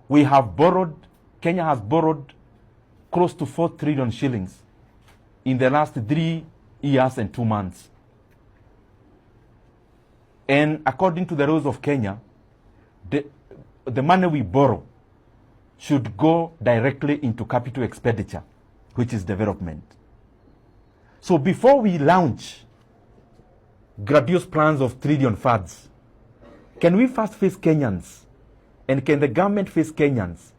We have borrowed, Kenya has borrowed close to 4 trillion shillings in the last 3 years and 2 months. And according to the rules of Kenya, the money we borrow should go directly into capital expenditure, which is development. So before we launch grandiose plans of trillion funds, can we first face Kenyans, and can the government face Kenyans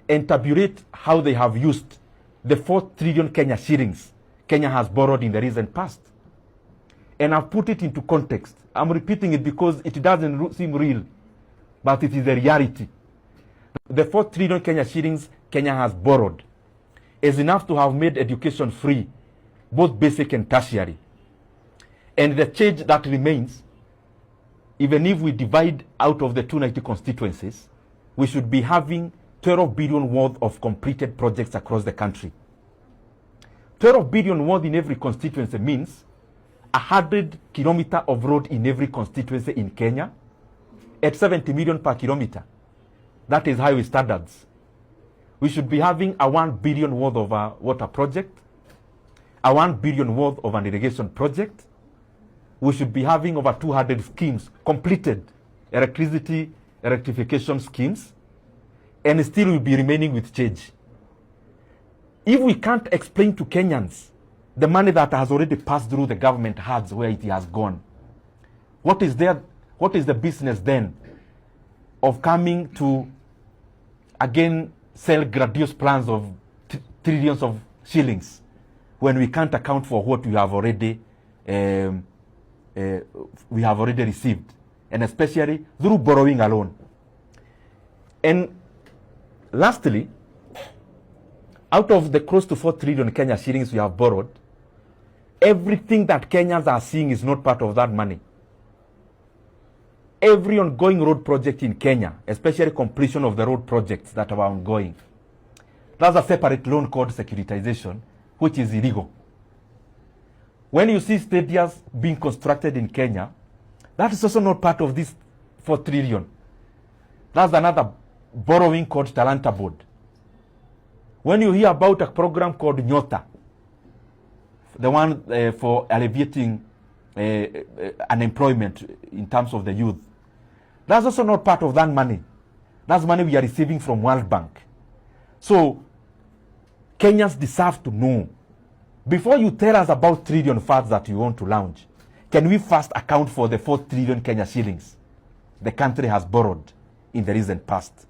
and tabulate how they have used the 4 trillion Kenya shillings Kenya has borrowed in the recent past? And I've put it into context. I'm repeating it because it doesn't seem real, but it is the reality. The 4 trillion Kenya shillings Kenya has borrowed is enough to have made education free, both basic and tertiary. And the change that remains, even if we divide out of the 290 constituencies, we should be having 12 billion worth of completed projects across the country. 12 billion worth in every constituency means 100 kilometers of road in every constituency in Kenya at 70 million per kilometer. That is highway standards. We should be having a 1 billion worth of a water project, a 1 billion worth of an irrigation project. We should be having over 200 schemes completed, electricity rectification schemes, and still we'll be remaining with change. If we can't explain to Kenyans the money that has already passed through the government hands where it has gone, what is the business then of coming to again sell grandiose plans of trillions of shillings when we can't account for what we have already received, and especially through borrowing alone. And lastly, out of the close to 4 trillion Kenya shillings we have borrowed, everything that Kenyans are seeing is not part of that money. Every ongoing road project in Kenya, especially completion of the road projects that are ongoing, that's a separate loan called securitization, which is illegal. When you see stadiums being constructed in Kenya, that is also not part of this 4 trillion. That's another borrowing called Talanta Board. When you hear about a program called Nyota, the one for alleviating unemployment in terms of the youth, that's also not part of that money. That's money we are receiving from World Bank. So Kenyans deserve to know, before you tell us about trillion funds that you want to launch, can we first account for the 4 trillion Kenya shillings the country has borrowed in the recent past?